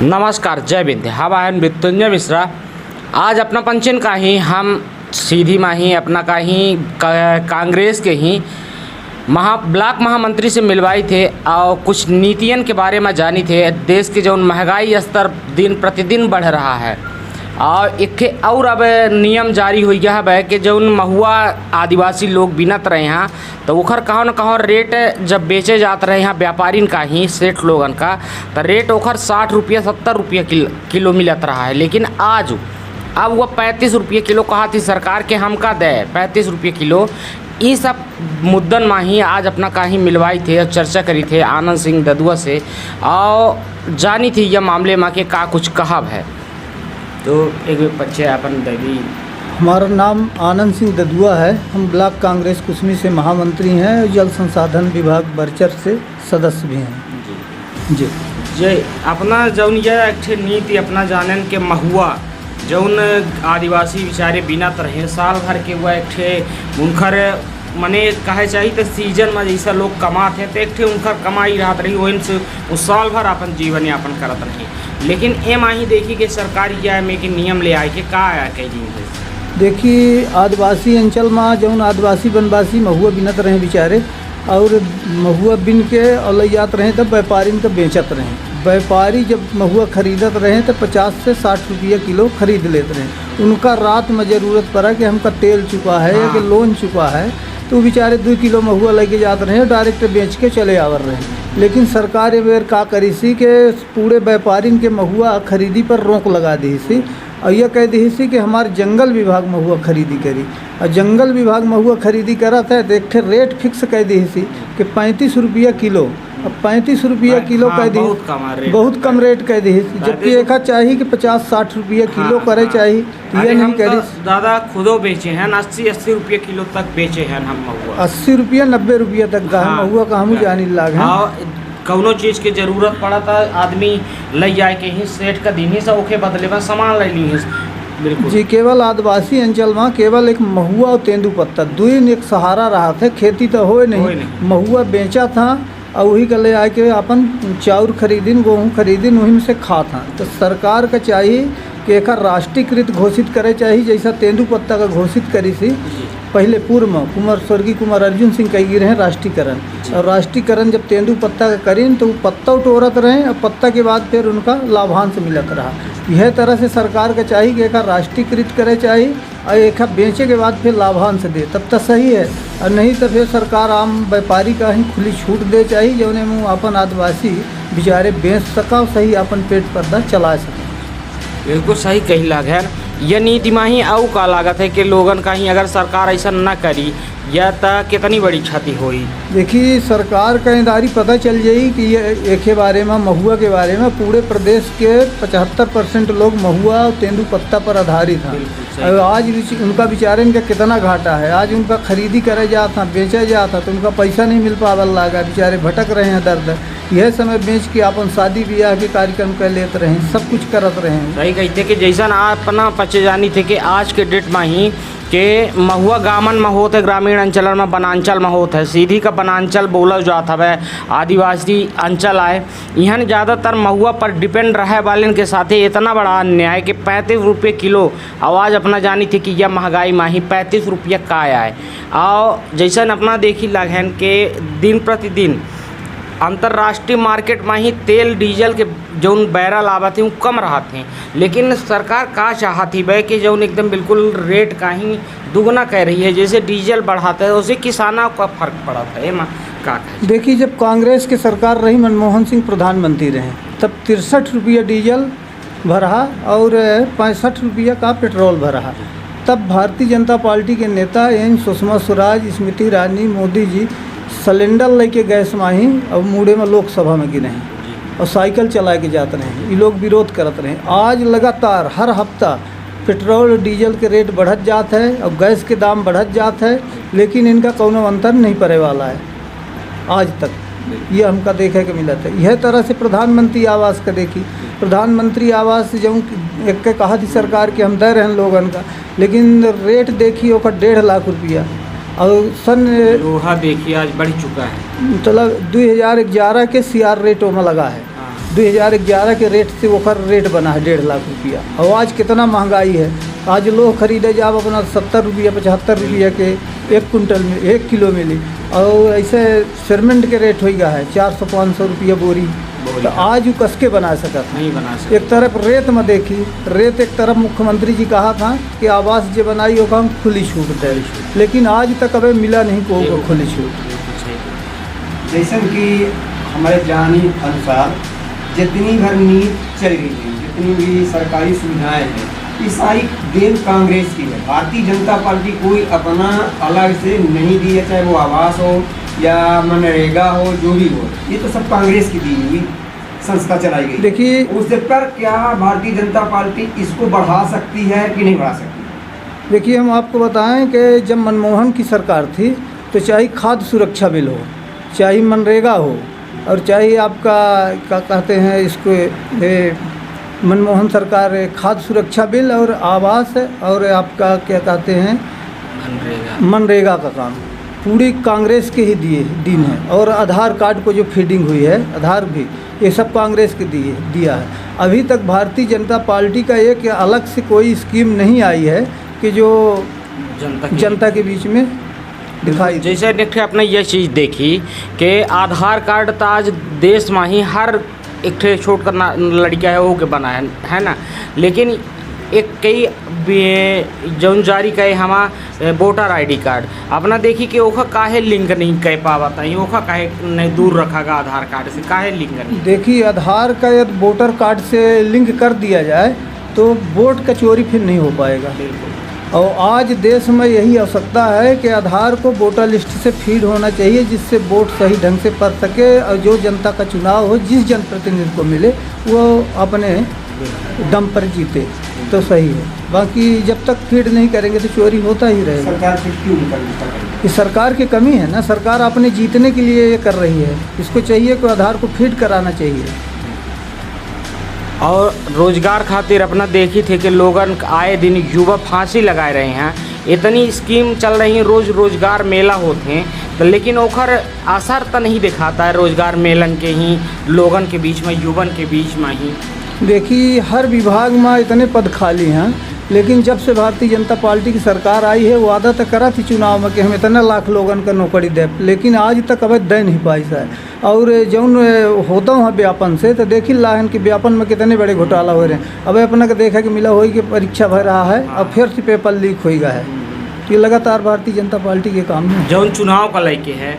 नमस्कार, जय बिंद। हवा है मृत्युंजय मिश्रा। आज अपना पंचन का ही हम सीधी माही अपना का ही कांग्रेस के ही ब्लॉक महामंत्री से मिलवाई थे और कुछ नीतियन के बारे में जानी थे। देश के जो महंगाई स्तर दिन प्रतिदिन बढ़ रहा है और एक और अब नियम जारी हो गया है कि जो महुआ आदिवासी लोग बिनत रहे हैं तो ओखर कहाँ न कहाँ रेट जब बेचे जाते रहे हैं व्यापारीन का ही सेठ लोगन का, तो रेट ओखर 60 रुपये 70 रुपये किलो मिलत रहा है। लेकिन आज अब वह 35 रुपये किलो कहा थी सरकार के हमका दे 35 रुपये किलो। ये सब मुद्दन में ही आज अपना का ही मिलवाई थे और चर्चा करी थे आनंद सिंह ददुआ से और जानी थी यह मामले में के का कुछ कहब है। तो एक बच्चे अपन देवी। हमारा नाम आनंद सिंह ददुआ है। हम ब्लॉक कांग्रेस कुसमी से महामंत्री हैं और जल संसाधन विभाग बरचर से सदस्य भी हैं। जी जी अपना जौन यह एक नीति अपना जानन के महुआ जौन आदिवासी बेचारे बिनत रहे साल भर के वह एक उनकर मने कहे चाहिए तो सीजन में जैसा लोग कमाते हैं तो एक उनकर कमाई रहत रही वही से वो साल भर अपन जीवन यापन करत रही। लेकिन एम ही देखी कि सरकार यह में कि नियम ले आए कि का आया कई दिन से देखिए आदिवासी अंचल में जौन आदिवासी वनवासी महुआ बिनत रहे बेचारे और महुआ बिन के अलैयात रहे तब व्यापारी तो बेचत रहे। व्यापारी जब महुआ खरीदत रहे तो 50 से 60 रुपये किलो खरीद लेते रहे। उनका रात में ज़रूरत पड़ा कि हमका तेल चुका है या कि लोन चुका है तो बेचारे 2 किलो महुआ लेके जाते रहे डायरेक्ट बेच के चले आवर रहे। लेकिन सरकार ये बेर का करी सी कि पूरे व्यापारी के महुआ खरीदी पर रोक लगा दी सी और यह कह दी सी कि हमारे जंगल विभाग महुआ खरीदी करी और जंगल विभाग महुआ खरीदी करा था तो एक रेट फिक्स कह दी सी कि 35 रुपया किलो। अब 35 रुपया किलो कह दी बहुत कम रेट कह दी जबकि एक चाहिए कि 50-60 रुपया किलो करे चाहिए। ये नहीं करी दादा खुदो बेचे हैं 80-80 रुपये किलो तक बेचे हैं हम महुआ 80 रुपया 90 रुपया तक का महुआ का हम जानी लाग है। कौनो चीज़ की ज़रूरत पड़ा था आदमी ले जाए के ही सेठ का दिन ही से ओके बदले में सामान ले ली है। बिल्कुल जी। केवल आदिवासी अंचल में केवल एक महुआ और तेंदुपत्ता दुई एक सहारा रहा था। खेती तो हो नहीं महुआ बेचा था और वही का ले आके अपन चाउर खरीदिन गेहूँ खरीदिन वहीं से खा था। तो सरकार का चाहिए कि एक राष्ट्रीयकृत घोषित करे चाहिए जैसा तेंदुपत्ता का घोषित करी सी पहले पूर्व में स्वर्गीय कुमार अर्जुन सिंह कही रहे राष्ट्रीयकरण। और राष्ट्रीयकरण जब तेंदुपत्ता का करीन तो वो पत्ता उटोरत रहे और पत्ता के बाद फिर उनका लाभांश मिलत रहा। यह तरह से सरकार का चाहिए कि एक राष्ट्रीयकृत करे चाहिए और एक बेचे के बाद फिर लाभांश दे तब तक सही है और नहीं तो फिर सरकार आम व्यापारी का ही खुली छूट दे चाहिए जौने में अपन आदिवासी बेचारे बेच सका सही अपन पेट पर्दा चला सके। बिल्कुल सही कही लाग है। यह नीति में ही आऊ का लागत है कि लोगन का ही अगर सरकार ऐसा न करी या तो कितनी बड़ी क्षति हुई। देखिए सरकार का इंदारी पता चल जाई कि ये एक के बारे में महुआ के बारे में पूरे प्रदेश के 75% लोग महुआ और तेंदुपत्ता पर आधारित हैं। और आज उनका बेचारे का कितना घाटा है। आज उनका खरीदी करे जाता बेचा जाता तो उनका पैसा नहीं मिल पावल लगा बेचारे भटक रहे हैं दर्द। यह समय बेच के अपन शादी ब्याह के कार्यक्रम कर लेते रहे सब कुछ करत रहे। सही कहते कि जैसा अपना पचे जानी थे कि आज के डेट में ही के महुआ गामन में होत है ग्रामीण अंचल में वनांचल में होत है सीधी का वनांचल बोला जाता है आदिवासी अंचल आए यहाँ ज़्यादातर महुआ पर डिपेंड रहे वाले के साथ ही इतना बड़ा अन्याय कि 35 रुपये किलो आवाज़ अपना जानी थी कि यह महंगाई में ही 35 रुपया का आया है। और जैसा अपना देखी लगन के दिन प्रतिदिन अंतर्राष्ट्रीय मार्केट में ही तेल डीजल के जौन बैरल आवत वो कम रहा थे। लेकिन सरकार का चाहती है कि जौन एकदम बिल्कुल रेट का ही दुगना कह रही है जैसे डीजल बढ़ाता है उसे किसानों का फर्क पड़ा था। ये का देखिए जब कांग्रेस की सरकार रही मनमोहन सिंह प्रधानमंत्री रहे तब 63 रुपया डीजल भरा और 65 रुपया का पेट्रोल भरा। तब भारतीय जनता पार्टी के नेता N Sushma Swaraj Smriti Irani Modi G cylinder लेके गैस माही और मुड़े में लोकसभा में गिरे हैं और साइकिल चला के जाते रहे। ये लोग विरोध करते रहे। आज लगातार हर हफ्ता पेट्रोल डीजल के रेट बढ़त जात है और गैस के दाम बढ़त जात है लेकिन इनका कोनो अंतर नहीं पड़े वाला है आज तक। ये हमका देखे के मिलत है। यह तरह से प्रधानमंत्री आवास का देखी प्रधानमंत्री आवास जो एक के कहा थी सरकार कि हम दे रहे हैं लोगन का लेकिन रेट देखी वो 1.5 लाख रुपया और सन लोहा देखिए आज बढ़ चुका है मतलब 2011 के CR रेटों में लगा है। 2011 के रेट से ओकर रेट बना है 1.5 लाख रुपया। और आज कितना महंगाई है, आज लोग खरीदे जाब अपना 70 रुपया 75 रुपया के 1 कुंटल में 1 किलो मिली। और ऐसे सीमेंट के रेट हो गया है 400-500 रुपया बोरी। तो आज वो कसके बना सकता नहीं बना सकता। एक तरफ रेत में देखी, रेत एक तरफ मुख्यमंत्री जी कहा था कि आवास जो बनाई होगा हम खुली छूट दे, लेकिन आज तक अबे मिला नहीं को खुली छूट। जैसे कि हमारे जानी अनुसार जितनी भर नीति चल रही है, जितनी भी सरकारी सुविधाएं हैं, ये सारी देन कांग्रेस की है। भारतीय जनता पार्टी कोई अपना अलग से नहीं दी है, चाहे वो आवास हो या मनरेगा हो, जो भी हो, ये तो सब कांग्रेस की दी हुई संस्था चलाई गई। देखिए उस पर क्या भारतीय जनता पार्टी इसको बढ़ा सकती है कि नहीं बढ़ा सकती? देखिए हम आपको बताएं कि जब मनमोहन की सरकार थी तो चाहे खाद्य सुरक्षा बिल हो, चाहे मनरेगा हो, और चाहे आपका क्या कहते हैं इसको मनमोहन सरकार खाद्य सुरक्षा बिल और आवास और आपका क्या कहते हैं मनरेगा का काम पूरी कांग्रेस के ही दिन है। और आधार कार्ड को जो फीडिंग हुई है, आधार भी, ये सब कांग्रेस के दिया है। अभी तक भारतीय जनता पार्टी का एक अलग से कोई स्कीम नहीं आई है कि जो जनता के बीच में दिखाई। जैसे देखिए आपने ये चीज़ देखी कि आधार कार्ड तो आज देश में ही हर एक छोट करना लड़का है वो के बना है ना, लेकिन एक कई जौन जारी कहे हमा वोटर आईडी कार्ड अपना देखी कि ओखा काहे लिंक नहीं कह पावता है, ओखा काहे नहीं दूर रखागा आधार कार्ड से, काहे लिंक नहीं? देखिए आधार का यदि वोटर कार्ड से लिंक कर दिया जाए तो वोट का चोरी फिर नहीं हो पाएगा। और आज देश में यही आवश्यकता है कि आधार को वोटर लिस्ट से फीड होना चाहिए, जिससे वोट सही ढंग से पड़ सके और जो जनता का चुनाव हो, जिस जनप्रतिनिधि को मिले वो अपने दम पर जीते तो सही है। बाकी जब तक फीड नहीं करेंगे तो चोरी होता ही रहेगा। सरकार फिर क्यों नहीं करती? ये सरकार की कमी है ना, सरकार अपने जीतने के लिए ये कर रही है। इसको चाहिए कि आधार को फीड कराना चाहिए। और रोजगार खातिर अपना देखी थे कि लोगन आए दिन युवा फांसी लगाए रहे हैं, इतनी स्कीम चल रही है, रोज रोजगार मेला होते हैं, तो लेकिन ओखर असर तो नहीं दिखाता है रोजगार मेलन के ही लोगन के बीच में, युवन के बीच में ही। देखिए हर विभाग में इतने पद खाली हैं, लेकिन जब से भारतीय जनता पार्टी की सरकार आई है वादा तो करा थी चुनाव में कि हम इतना लाख लोगन का नौकरी दे, लेकिन आज तक अब दे नहीं पाई है। और जौन होता हूँ व्यापन से तो देखी लाहन कि व्यापन में कितने बड़े घोटाला हो रहे हैं। अब अपना को देखा कि मिला हो कि परीक्षा भर रहा है और फिर से पेपर लीक हो गया है। ये लगातार भारतीय जनता पार्टी के काम में जौन चुनाव का लेके है,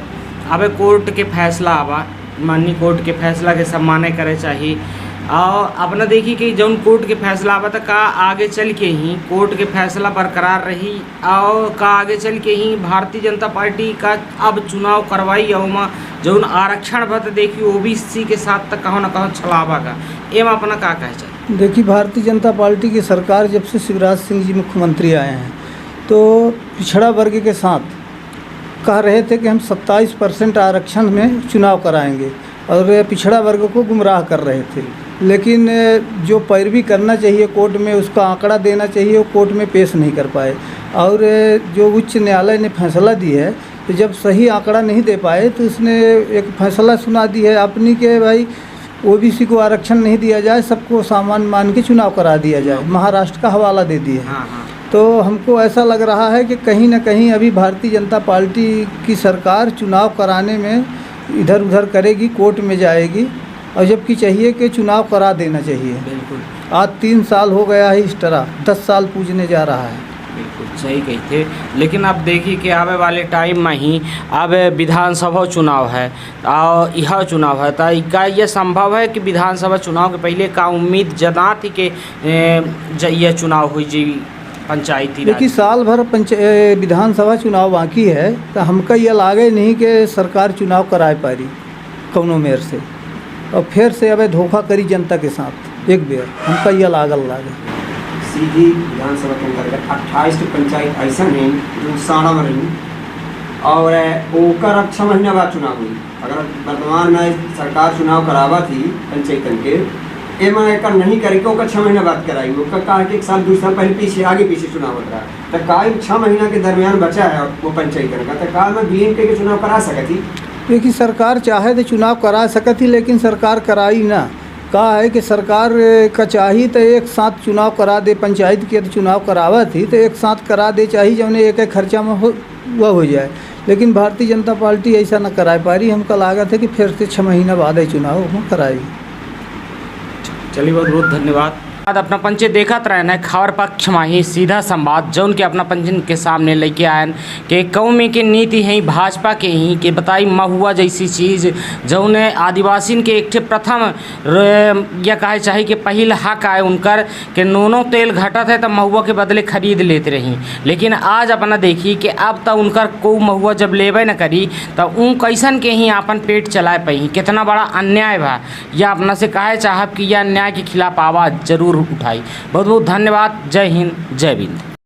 अब कोर्ट के फैसला आवा, माननीय कोर्ट के फैसला के सम्मान करे चाहिए। और अपना देखी कि जौन कोर्ट के फैसला आवा था का आगे चल के ही कोर्ट के फैसला बरकरार रही, और का आगे चल के ही भारतीय जनता पार्टी का अब चुनाव करवाई और जौन आरक्षण बत देखी ओबीसी के साथ तक कहो न कहो छलावा का एम अपना का कहे चाहिए। देखिए भारतीय जनता पार्टी की सरकार जब से शिवराज सिंह जी मुख्यमंत्री आए हैं तो पिछड़ा वर्ग के साथ कह रहे थे कि हम 27% आरक्षण में चुनाव कराएंगे और पिछड़ा वर्ग को गुमराह कर रहे थे। लेकिन जो पैरवी करना चाहिए कोर्ट में, उसका आंकड़ा देना चाहिए, वो कोर्ट में पेश नहीं कर पाए। और जो उच्च न्यायालय ने फैसला दी है तो जब सही आंकड़ा नहीं दे पाए तो उसने एक फैसला सुना दी है अपनी के भाई ओबीसी को आरक्षण नहीं दिया जाए, सबको सामान्य मान के चुनाव करा दिया जाए। महाराष्ट्र का हवाला दे दिए। तो हमको ऐसा लग रहा है कि कहीं ना कहीं अभी भारतीय जनता पार्टी की सरकार चुनाव कराने में इधर उधर करेगी, कोर्ट में जाएगी, और जबकि चाहिए कि चुनाव करा देना चाहिए। बिल्कुल आज 3 साल हो गया है इस तरह, 10 साल पूजने जा रहा है। बिल्कुल सही कही थे। लेकिन अब देखिए कि आवे वाले टाइम में ही अब विधानसभा चुनाव है और यह चुनाव है, तो क्या यह संभव है कि विधानसभा चुनाव के पहले का उम्मीद जना थी कि यह चुनाव हुई जी पंचायती? देखिए साल भर विधानसभा चुनाव बाकी है, तो हमका यह लागे नहीं कि सरकार चुनाव कराए पारी कौनो मेयर से, और फिर से अब धोखा करी जनता के साथ एक बेर, हमका यह लागे। सीधी विधानसभा के अंतर्गत 28 पंचायत ऐसा है जो साड़ा में रही और ओकर अब 6 महीना बाद चुनाव हुई। अगर वर्तमान में सरकार चुनाव करावा थी पंचायतन के, एमा एक नहीं करे ओकर 6 महीना बाद कराई, ओकर कहा कि 1 साल 2 साल पहले पीछे आगे पीछे चुनाव होता रहा, तो का 6 महीना के दरमियान बचा है वो पंचायतन का, तो का में बीएम के चुनाव करा सकती? देखिए सरकार चाहे तो चुनाव करा सकती, लेकिन सरकार कराई ना। कहा है कि सरकार का चाहिए तो एक साथ चुनाव करा दे, पंचायत के तो चुनाव करावा थी तो एक साथ करा दे, चाहिए जौन एक एक खर्चा में वह हो जाए, लेकिन भारतीय जनता पार्टी ऐसा न करा पा रही। हमका लागत है कि फिर से 6 महीना बाद चुनाव हम कराएगी। चलिए बहुत बहुत धन्यवाद। अपना पंचे देखत रहना खबर पक्ष माही सीधा संवाद जौन के अपना पंचन के सामने लेके आयन कि कौमी की नीति है भाजपा के ही कि बताई महुआ जैसी चीज़ जौन आदिवासी के एक प्रथम या कहे चाहे कि पहिल हक आए उनकर के नूनो तेल घटत है तो महुआ के बदले खरीद लेते रही, लेकिन आज अपना देखी कि अब तो उनकर को महुआ जब लेबे न करी तो उन कैसन के ही अपन पेट चलाए पाई। कितना बड़ा अन्याय बा या अपना से कहे चाहब कि यह अन्याय के खिलाफ आवाज़ जरूर उठाई। बहुत बहुत धन्यवाद। जय हिंद, जय बिंद।